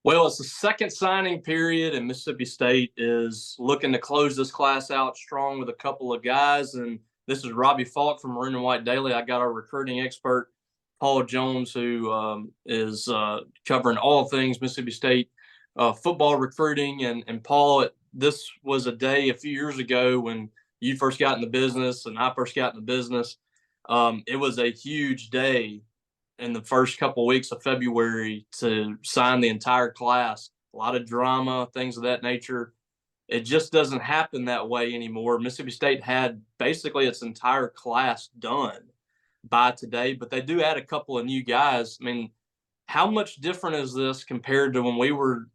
Well, it's the second signing period, and Mississippi State is looking to close this class out strong with a couple of guys. And this is Robbie Faulk from Maroon and White Daily. I got our recruiting expert, Paul Jones, who is covering all things Mississippi State football recruiting. And Paul, this was a day a few years ago when you first got in the business and I first got in the business. It was a huge day in the first couple of weeks of February to sign the entire class. A lot of drama, things of that nature. It just doesn't happen that way anymore. Mississippi State had basically its entire class done by today, but they do add a couple of new guys. I mean, how much different is this compared to when we were,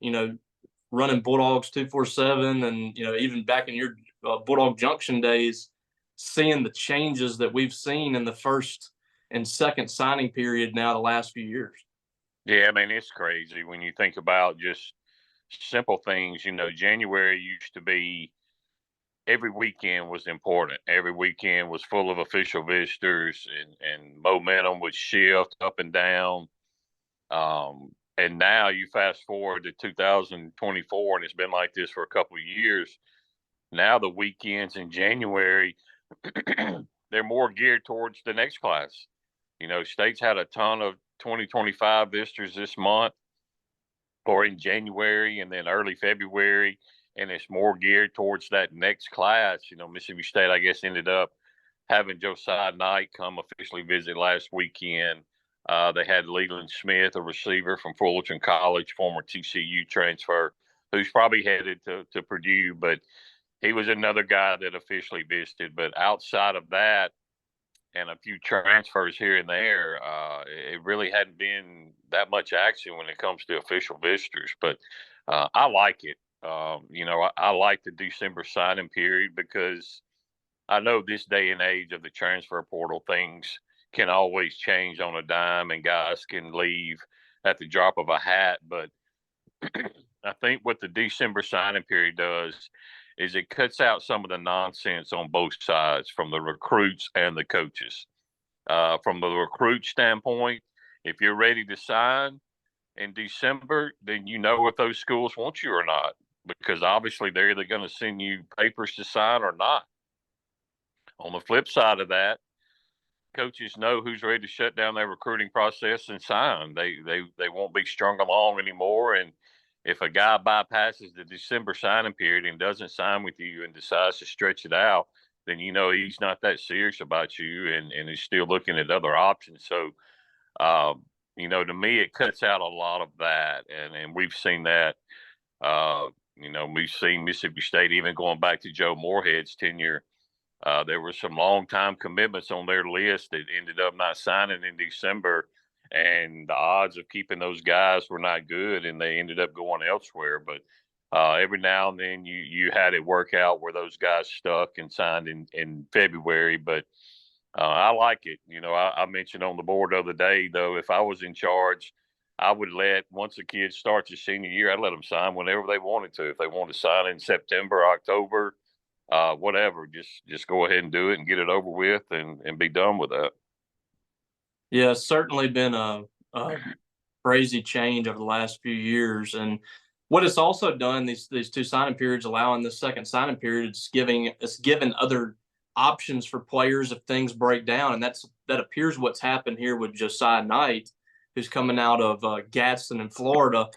running Bulldogs 247 and, even back in your Bulldog Junction days, seeing the changes that we've seen in the first and second signing period now the last few years? Yeah, I mean, it's crazy when you think about just simple things. January used to be every weekend was important. Every weekend was full of official visitors and momentum would shift up and down. And now you fast forward to 2024, and it's been like this for a couple of years. Now the weekends in January, they're more geared towards the next class. State's had a ton of 2025 visitors this month or in January and then early February, and it's more geared towards that next class. Mississippi State, I guess, ended up having Josiah Knight come officially visit last weekend. They had Leland Smith, a receiver from Fullerton College, former TCU transfer, who's probably headed to Purdue, but he was another guy that officially visited. But outside of that, and a few transfers here and there, it really hadn't been that much action when it comes to official visitors. But I like it. I like the December signing period because I know this day and age of the transfer portal, things can always change on a dime and guys can leave at the drop of a hat. But I think what the December signing period does is it cuts out some of the nonsense on both sides, from the recruits and the coaches. From the recruit standpoint, if you're ready to sign in December, then you know if those schools want you or not, because obviously they're either going to send you papers to sign or not. On the flip side of that, coaches know who's ready to shut down their recruiting process and sign. They won't be strung along anymore. And if a guy bypasses the December signing period and doesn't sign with you and decides to stretch it out, then he's not that serious about you and is still looking at other options. So, to me, it cuts out a lot of that. And we've seen that. We've seen Mississippi State, even going back to Joe Moorhead's tenure, there were some long-time commitments on their list that ended up not signing in December, and the odds of keeping those guys were not good, and they ended up going elsewhere. But every now and then you had it work out where those guys stuck and signed in February. But I like it. I mentioned on the board the other day, though, if I was in charge, I would once a kid starts his senior year, I'd let them sign whenever they wanted to. If they want to sign in September, October, whatever, just go ahead and do it and get it over with and be done with that. Yeah, it's certainly been a crazy change over the last few years. And what it's also done, these two signing periods, allowing this second signing period, it's given other options for players if things break down. And that appears what's happened here with Josiah Knight, who's coming out of Gadsden in Florida,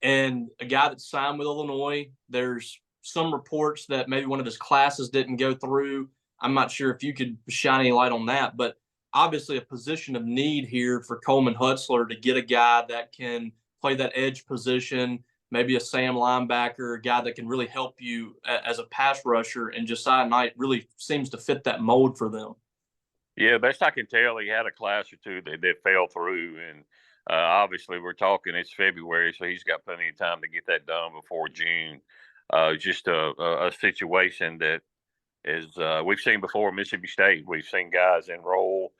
and a guy that signed with Illinois. There's some reports that maybe one of his classes didn't go through. I'm not sure if you could shine any light on that, but obviously a position of need here for Coleman Hutzler to get a guy that can play that edge position, maybe a Sam linebacker, a guy that can really help you as a pass rusher. And Josiah Knight really seems to fit that mold for them. Yeah, best I can tell, he had a class or two that fell through. And obviously we're talking, it's February, so he's got plenty of time to get that done before June. Just a situation that is we've seen before Mississippi State. We've seen guys enroll,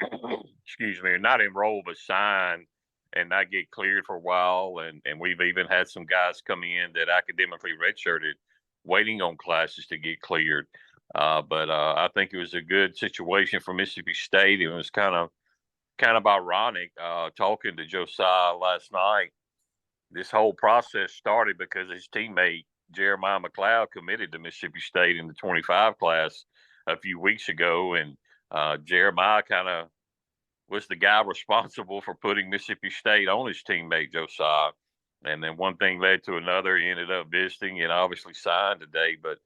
not enroll, but sign and not get cleared for a while. And we've even had some guys come in that academically redshirted, waiting on classes to get cleared. But I think it was a good situation for Mississippi State. It was kind of ironic talking to Josiah last night. this whole process started because his teammate Jeremiah McLeod committed to Mississippi State in the 25 class a few weeks ago, and Jeremiah kind of was the guy responsible for putting Mississippi State on his teammate Josiah. And then one thing led to another. He ended up visiting and obviously signed today. But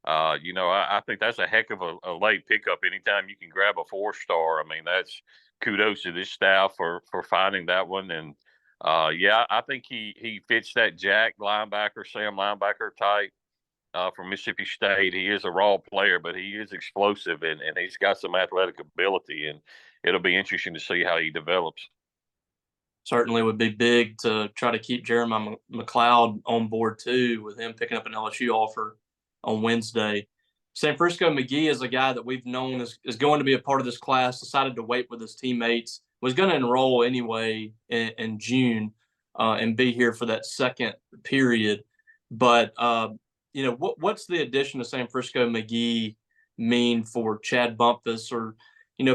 I think that's a heck of a late pickup. Anytime you can grab a 4-star, I mean, that's kudos to this staff for finding that one. And I think he fits that Jack linebacker, Sam linebacker type from Mississippi State. He is a raw player, but he is explosive and he's got some athletic ability. And it'll be interesting to see how he develops. Certainly would be big to try to keep Jeremiah McLeod on board too, with him picking up an LSU offer on Wednesday. San Francisco McGee is a guy that we've known is going to be a part of this class, decided to wait with his teammates, was going to enroll anyway in June and be here for that second period. But, what's the addition of San Francisco McGee mean for Chad Bumpus, or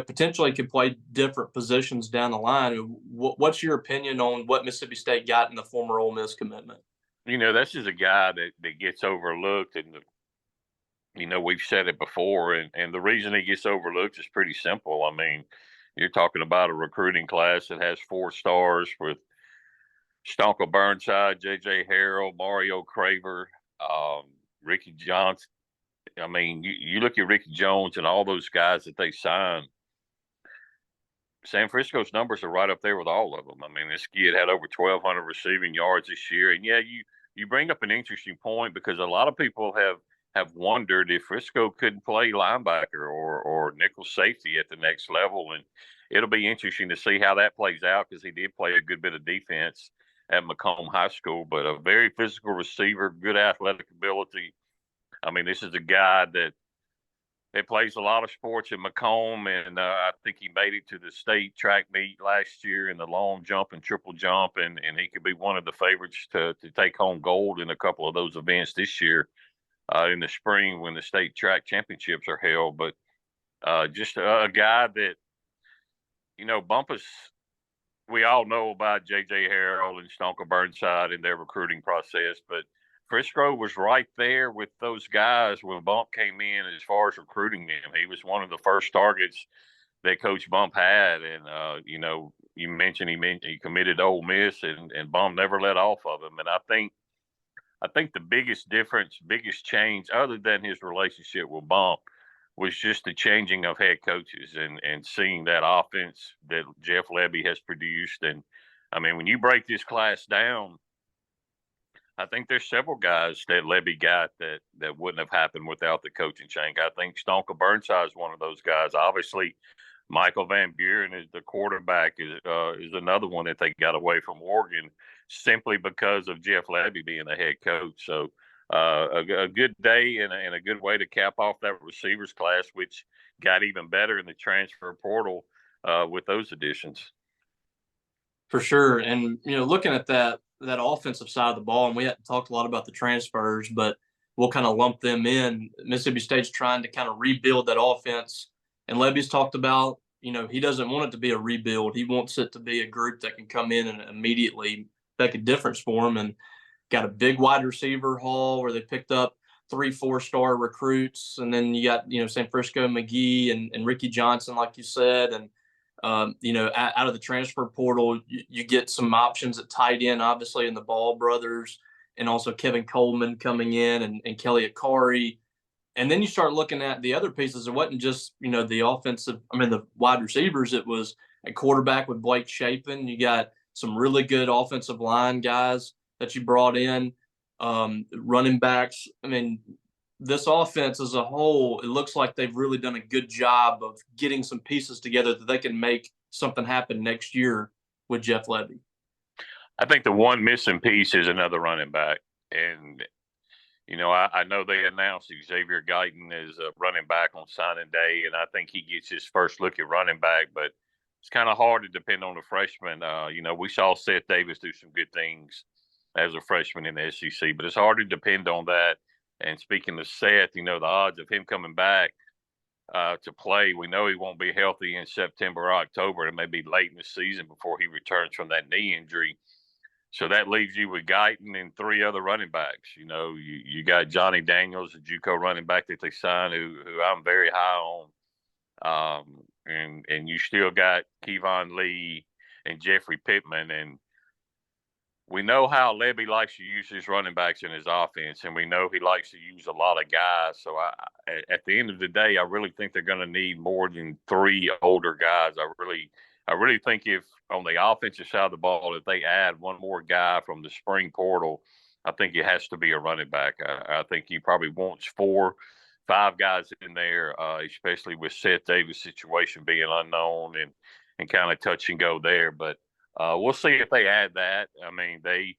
potentially could play different positions down the line? What's your opinion on what Mississippi State got in the former Ole Miss commitment? This is a guy that gets overlooked, and we've said it before, and the reason he gets overlooked is pretty simple. I mean, you're talking about a recruiting class that has 4 stars with Stonka Burnside, J.J. Harrell, Mario Craver, Ricky Johnson. I mean, you look at Ricky Jones and all those guys that they signed. San Francisco's numbers are right up there with all of them. I mean, this kid had over 1,200 receiving yards this year. And, you bring up an interesting point because a lot of people have wondered if Frisco couldn't play linebacker or nickel safety at the next level. And it'll be interesting to see how that plays out because he did play a good bit of defense at Macomb High School. But a very physical receiver, good athletic ability. I mean, this is a guy that plays a lot of sports in Macomb, and I think he made it to the state track meet last year in the long jump and triple jump, and he could be one of the favorites to take home gold in a couple of those events this year in the spring when the state track championships are held. But just a guy that, Bumpus, we all know about J.J. Harrell and Stonka Burnside in their recruiting process, but Frisco was right there with those guys when Bump came in as far as recruiting them. He was one of the first targets that Coach Bump had. And, you mentioned he committed to Ole Miss, and Bump never let off of him. And I think the biggest difference, biggest change, other than his relationship with Bump, was just the changing of head coaches and seeing that offense that Jeff Lebby has produced. And, I mean, when you break this class down, I think there's several guys that Lebby got that wouldn't have happened without the coaching change. I think Stonka Burnside is one of those guys. Obviously, Michael Van Buren is the quarterback is another one that they got away from Oregon simply because of Jeff Lebby being the head coach. So a good day and a good way to cap off that receivers class, which got even better in the transfer portal with those additions. For sure. And, looking at that offensive side of the ball, and we hadn't talked a lot about the transfers, but we'll kind of lump them in. Mississippi State's trying to kind of rebuild that offense. And Lebby's talked about, he doesn't want it to be a rebuild. He wants it to be a group that can come in and immediately make a difference for him. And got a big wide receiver haul where they picked up 3 4-star recruits. And then you got, San Francisco McGee and Ricky Johnson, like you said. And, out of the transfer portal, you get some options at tight end, obviously, in the Ball brothers, and also Kevin Coleman coming in and Kelly Akari. And then you start looking at the other pieces. It wasn't just, the wide receivers. It was a quarterback with Blake Shapen. You got some really good offensive line guys that you brought in, running backs. This offense as a whole, it looks like they've really done a good job of getting some pieces together that they can make something happen next year with Jeff Lebby. I think the one missing piece is another running back. And, I know they announced Xavier Guyton as a running back on signing day, and I think he gets his first look at running back, but it's kind of hard to depend on the freshman. We saw Seth Davis do some good things as a freshman in the SEC, but it's hard to depend on that. And speaking of Seth, the odds of him coming back to play, we know he won't be healthy in September or October. It may be late in the season before he returns from that knee injury. So that leaves you with Guyton and three other running backs. You know, you got Johnny Daniels, a JUCO running back that they signed, who I'm very high on. And you still got Kevon Lee and Jeffrey Pittman, and we know how Levy likes to use his running backs in his offense, and we know he likes to use a lot of guys. So at the end of the day, I really think they're going to need more than three older guys. I really think if on the offensive side of the ball, if they add one more guy from the spring portal, I think it has to be a running back. I think he probably wants 4-5 guys in there, especially with Seth Davis' situation being unknown and kind of touch and go there. But we'll see if they add that. I mean, they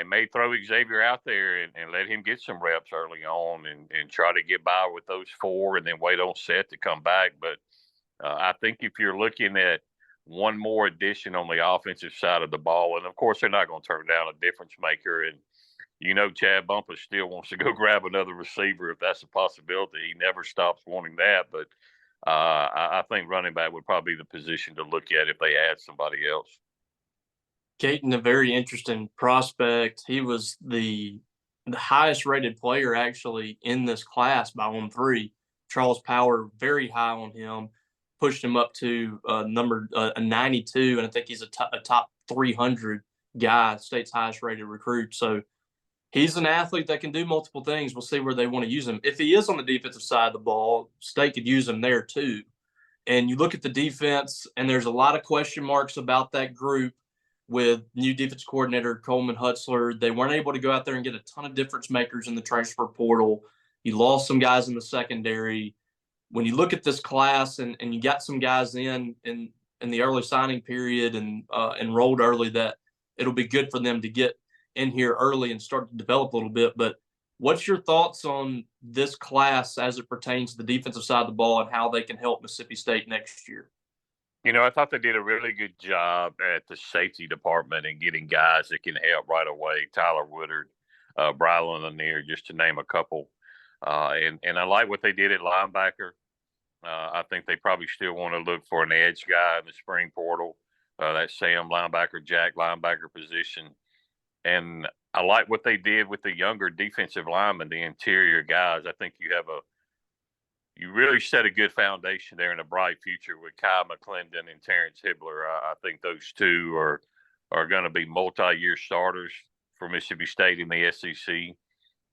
may throw Xavier out there and let him get some reps early on and try to get by with those 4 and then wait on Seth to come back. But I think if you're looking at one more addition on the offensive side of the ball, and of course they're not going to turn down a difference maker. And Chad Bumpus still wants to go grab another receiver if that's a possibility. He never stops wanting that. But I think running back would probably be the position to look at if they add somebody else. Gayton, a very interesting prospect. He was the highest rated player actually in this class by On3. Charles Power, very high on him, pushed him up to number a 92, and I think he's a top 300 guy, state's highest rated recruit. So he's an athlete that can do multiple things. We'll see where they want to use him. If he is on the defensive side of the ball, State could use him there too. And you look at the defense, and there's a lot of question marks about that group with new defense coordinator Coleman Hutzler. They weren't able to go out there and get a ton of difference makers in the transfer portal. You lost some guys in the secondary. When you look at this class and you got some guys in the early signing period and enrolled early, that it'll be good for them to get in here early and start to develop a little bit. But what's your thoughts on this class as it pertains to the defensive side of the ball and how they can help Mississippi State next year? I thought they did a really good job at the safety department and getting guys that can help right away. Tyler Woodard, Brylan Lanier, just to name a couple. And I like what they did at linebacker. I think they probably still want to look for an edge guy in the spring portal. That Sam linebacker, Jack linebacker position. And I like what they did with the younger defensive linemen, the interior guys. I think you really set a good foundation there in a bright future with Kyle McClendon and Terrence Hibbler. I think those two are going to be multi-year starters for Mississippi State in the SEC.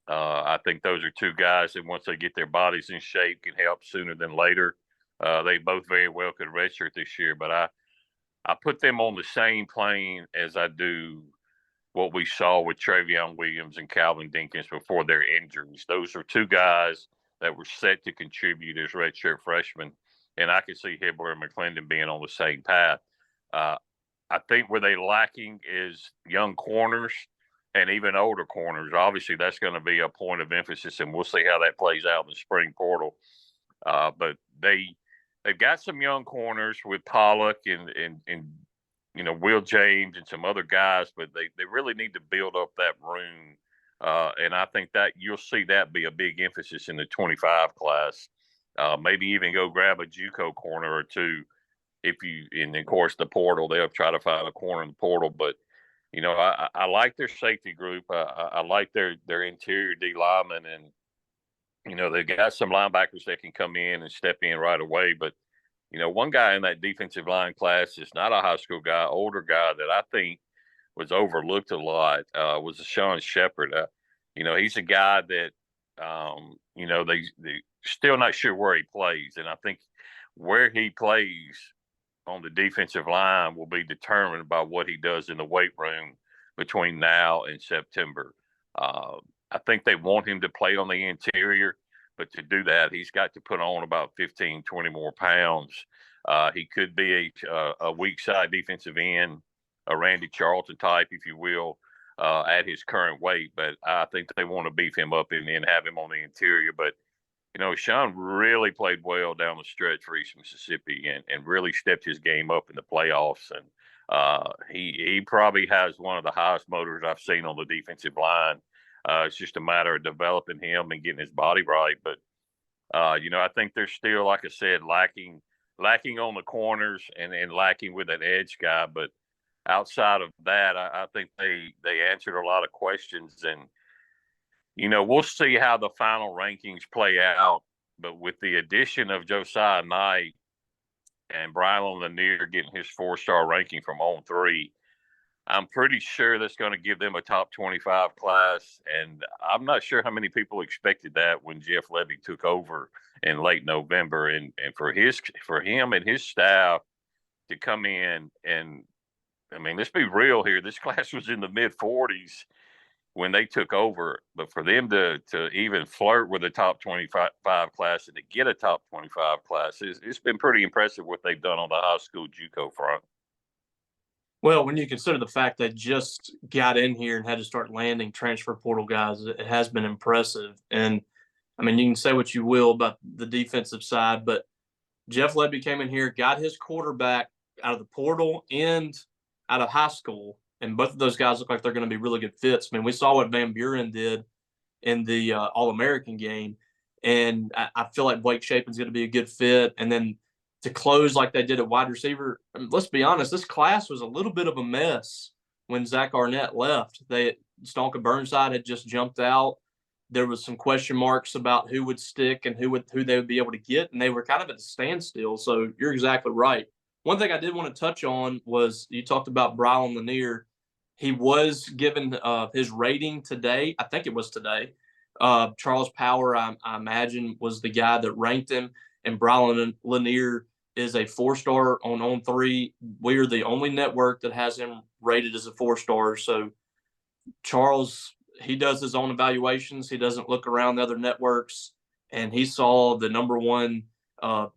I think those are two guys that once they get their bodies in shape can help sooner than later. They both very well could redshirt this year, but I put them on the same plane as I do what we saw with Travion Williams and Calvin Dinkins before their injuries. Those are two guys that were set to contribute as redshirt freshmen, and I could see Hibbler and McClendon being on the same path. I think where they lacking is young corners and even older corners. Obviously, that's going to be a point of emphasis, and we'll see how that plays out in the spring portal. But they've got some young corners with Pollock and Will James and some other guys, but they really need to build up that room. And I think that you'll see that be a big emphasis in the 25 class. Maybe even go grab a JUCO corner or two. And of course the portal, they'll try to find a corner in the portal. But I like their safety group. I like their interior D linemen, and they've got some linebackers that can come in and step in right away. But one guy in that defensive line class is not a high school guy, older guy that I think was overlooked a lot, was Sean Shepard. He's a guy that, they still not sure where he plays. And I think where he plays on the defensive line will be determined by what he does in the weight room between now and September. I think they want him to play on the interior, but to do that, he's got to put on about 15, 20 more pounds. He could be a weak side defensive end, a Randy Charlton type, if you will, at his current weight. But I think they want to beef him up and then have him on the interior. But, Sean really played well down the stretch for East Mississippi and really stepped his game up in the playoffs. And he probably has one of the highest motors I've seen on the defensive line. It's just a matter of developing him and getting his body right. But, I think they're still, like I said, lacking on the corners and lacking with an edge guy. But outside of that, I think they answered a lot of questions, and we'll see how the final rankings play out. But with the addition of Josiah Knight and Brylan Lanier getting his 4-star ranking from on 3, I'm pretty sure that's going to give them a top 25 class. And I'm not sure how many people expected that when Jeff Levy took over in late November. And for him and his staff to come in, and I mean, let's be real here. This class was in the mid 40s when they took over, but for them to even flirt with a top 25 class and to get a top 25 class, it's been pretty impressive what they've done on the high school JUCO front. Well, when you consider the fact they just got in here and had to start landing transfer portal guys, it has been impressive. And I mean, you can say what you will about the defensive side, but Jeff Levy came in here, got his quarterback out of the portal and out of high school, and both of those guys look like they're going to be really good fits. I mean, we saw what Van Buren did in the All-American game, and I feel like Blake Shapen's going to be a good fit. And then to close like they did at wide receiver, I mean, let's be honest, this class was a little bit of a mess when Zach Arnett left. Stonka Burnside had just jumped out. There was some question marks about who would stick and who they would be able to get, and they were kind of at a standstill. So you're exactly right. One thing I did want to touch on was you talked about Brylan Lanier. He was given his rating today. I think it was today. Charles Power, I imagine, was the guy that ranked him, and Brylan Lanier is a 4-star on 3. We are the only network that has him rated as a 4-star. So Charles, he does his own evaluations. He doesn't look around the other networks, and he saw the number 1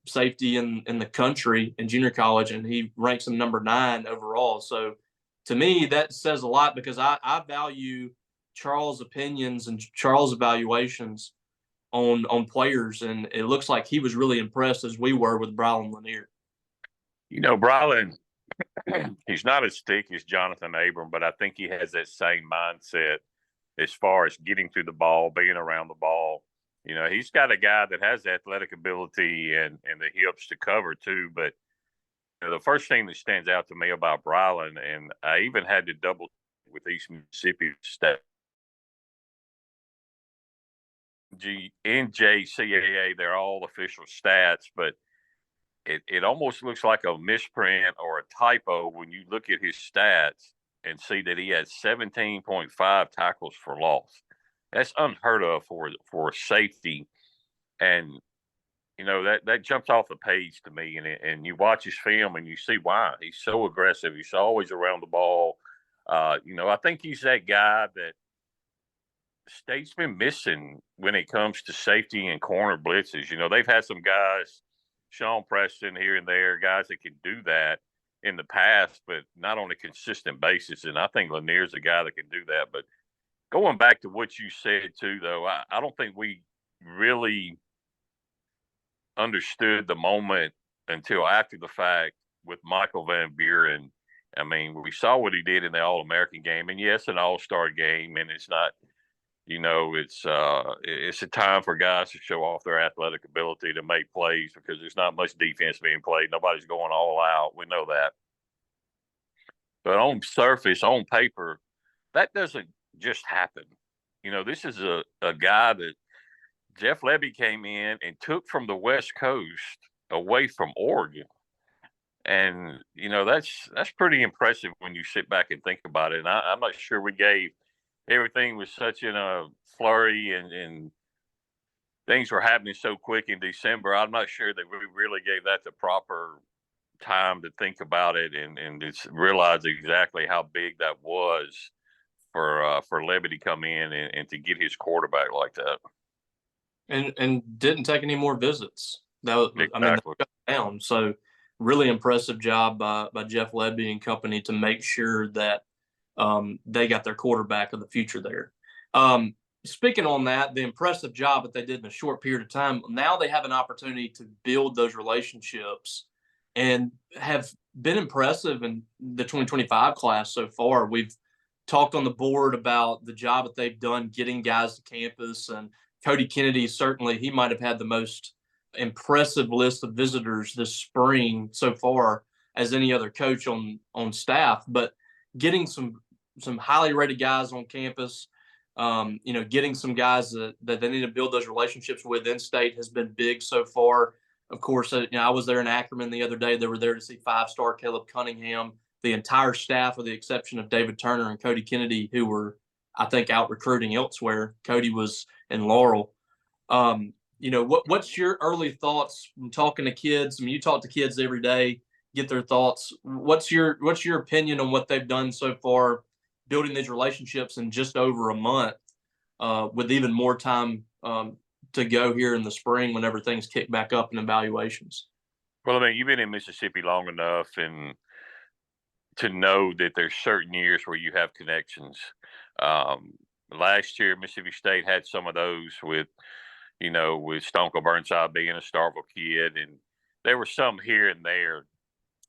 safety in the country in junior college, and he ranks him number 9 overall. So to me, that says a lot because I value Charles' opinions and Charles' evaluations on players, and it looks like he was really impressed as we were with Brylan Lanier. Brylan, he's not as thick as Jonathan Abram, but I think he has that same mindset as far as getting to the ball, being around the ball. He's got a guy that has athletic ability and the hips to cover too. But the first thing that stands out to me about Brylan, and I even had to double with East Mississippi State, NJCAA, they're all official stats, but it almost looks like a misprint or a typo when you look at his stats and see that he had 17.5 tackles for loss. That's unheard of for safety, and that jumps off the page to me. And you watch his film and you see why he's so aggressive. He's always around the ball. I think he's that guy that State's been missing when it comes to safety and corner blitzes. They've had some guys, Sean Preston here and there, guys that can do that in the past, but not on a consistent basis. And I think Lanier's a guy that can do that. But going back to what you said too, though, I don't think we really understood the moment until after the fact with Michael Van Buren. I mean, we saw what he did in the All-American game, and yes, an all-star game, and it's not, it's a time for guys to show off their athletic ability to make plays because there's not much defense being played. Nobody's going all out. We know that. But on surface, on paper, that doesn't just happen. This is a guy that Jeff Levy came in and took from the West Coast away from Oregon. And, that's pretty impressive when you sit back and think about it. And I'm not sure we gave everything was such in a flurry and things were happening so quick in December. I'm not sure that we really gave that the proper time to think about it and just realize exactly how big that was for Levy to come in and to get his quarterback like that. And didn't take any more visits. That was, Exactly. I mean, down. So really impressive job by Jeff Levy and company to make sure that they got their quarterback of the future there. Speaking on that, the impressive job that they did in a short period of time, now they have an opportunity to build those relationships and have been impressive in the 2025 class so far. We've talked on the board about the job that they've done getting guys to campus, and Cody Kennedy, certainly he might have had the most impressive list of visitors this spring so far as any other coach on staff. But getting some highly rated guys on campus, getting some guys that they need to build those relationships with in state has been big so far. Of course, I was there in Ackerman the other day. They were there to see 5-star Caleb Cunningham. The entire staff, with the exception of David Turner and Cody Kennedy, who were, I think, out recruiting elsewhere. Cody was in Laurel. What's your early thoughts from talking to kids? I mean, you talk to kids every day, get their thoughts. What's your opinion on what they've done so far, building these relationships in just over a month, with even more time to go here in the spring whenever things kick back up in evaluations? Well, I mean, you've been in Mississippi long enough and to know that there's certain years where you have connections. Last year, Mississippi State had some of those with Stonko Burnside being a Starkville kid, and there were some here and there.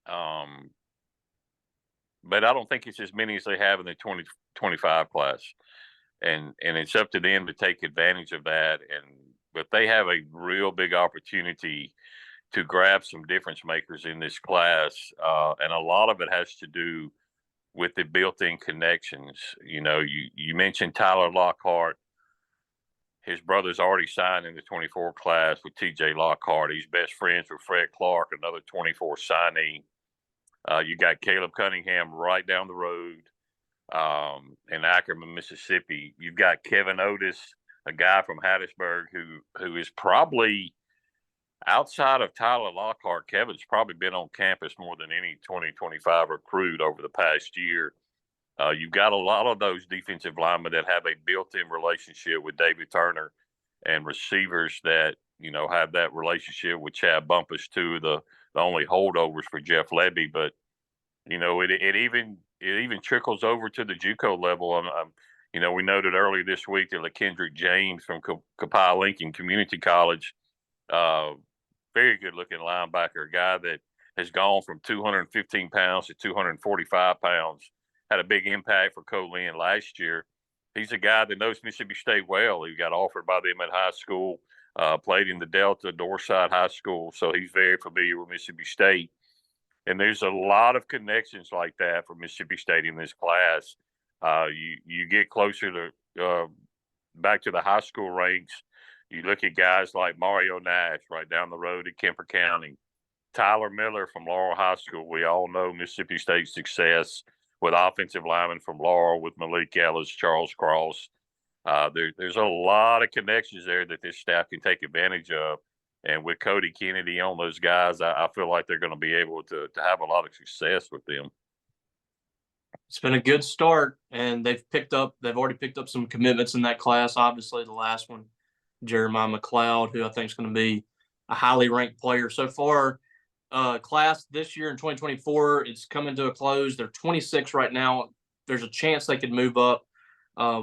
But I don't think it's as many as they have in the 2025 class. And it's up to them to take advantage of that. But they have a real big opportunity to grab some difference makers in this class. And a lot of it has to do with the built-in connections. You mentioned Tyler Lockhart. His brother's already signed in the 24 class with TJ Lockhart. He's best friends with Fred Clark, another 24 signee. You got Caleb Cunningham right down the road in Ackerman, Mississippi. You've got Kevin Otis, a guy from Hattiesburg who is probably, outside of Tyler Lockhart, Kevin's probably been on campus more than any 2025 recruit over the past year. You've got a lot of those defensive linemen that have a built-in relationship with David Turner, and receivers that, have that relationship with Chad Bumpus, two of the only holdovers for Jeff Levy. But, it even trickles over to the JUCO level. We noted earlier this week that LaKendrick James from Copiah Lincoln Community College, very good-looking linebacker, a guy that has gone from 215 pounds to 245 pounds, had a big impact for Colin last year. He's a guy that knows Mississippi State well. He got offered by them at high school, played in the Delta Dorset High School, so he's very familiar with Mississippi State. And there's a lot of connections like that for Mississippi State in this class. You get closer to back to the high school ranks. You look at guys like Mario Nash right down the road at Kemper County, Tyler Miller from Laurel High School. We all know Mississippi State's success with offensive linemen from Laurel with Malik Ellis, Charles Cross. There's a lot of connections there that this staff can take advantage of. And with Cody Kennedy on those guys, I feel like they're going to be able to have a lot of success with them. It's been a good start, and they've already picked up some commitments in that class. Obviously, the last one, Jeremiah McLeod, who I think is going to be a highly ranked player. So far, class this year in 2024, it's coming to a close. They're 26 right now. There's a chance they could move up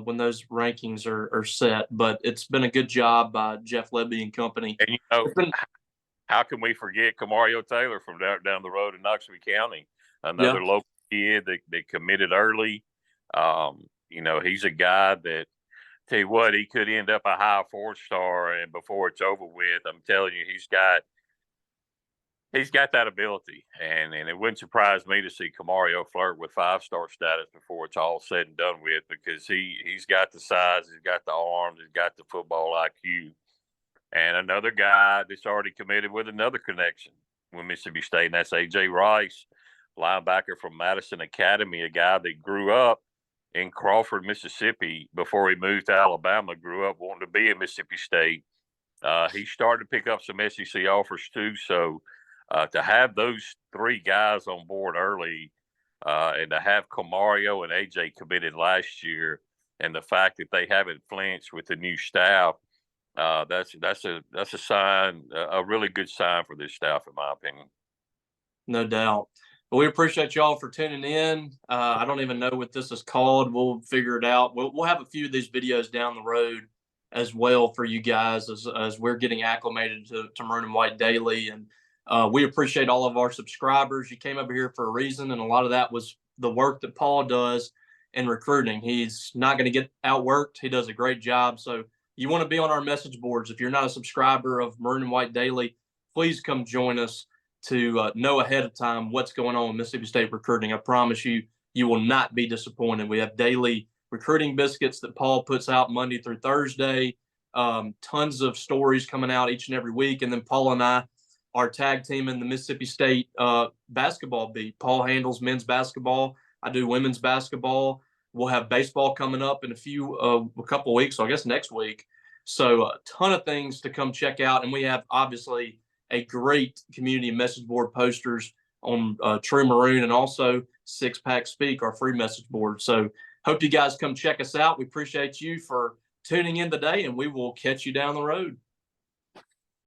when those rankings are set, but it's been a good job by Jeff Levy and company. And how can we forget Camario Taylor from down the road in Knoxville County, another local kid that committed early. He's a guy that, tell you what, he could end up a high 4-star, and before it's over with, I'm telling you, he's got that ability, and it wouldn't surprise me to see Camario flirt with 5-star status before it's all said and done with, because he's got the size, he's got the arms, he's got the football IQ. And another guy that's already committed with another connection with Mississippi State, and that's A.J. Rice, linebacker from Madison Academy, a guy that grew up in Crawford, Mississippi before he moved to Alabama, grew up wanting to be at Mississippi State. He started to pick up some SEC offers too, so to have those three guys on board early, and to have Camario and AJ committed last year, and the fact that they haven't flinched with the new staff, that's a sign, a really good sign for this staff, in my opinion. No doubt. Well, we appreciate y'all for tuning in. I don't even know what this is called. We'll figure it out. We'll have a few of these videos down the road as well for you guys as we're getting acclimated to Maroon and White daily. And we appreciate all of our subscribers. You came over here for a reason, and a lot of that was the work that Paul does in recruiting. He's not going to get outworked. He does a great job. So you want to be on our message boards. If you're not a subscriber of Maroon and White Daily, please come join us. to know ahead of time what's going on with Mississippi State recruiting. I promise you, you will not be disappointed. We have daily recruiting biscuits that Paul puts out Monday through Thursday. Tons of stories coming out each and every week. And then Paul and I are tag team in the Mississippi State basketball beat. Paul handles men's basketball. I do women's basketball. We'll have baseball coming up in a couple of weeks, so I guess next week. So a ton of things to come check out. And we have obviously a great community message board posters on True Maroon, and also Six Pack Speak, our free message board. So hope you guys come check us out. We appreciate you for tuning in today, and we will catch you down the road.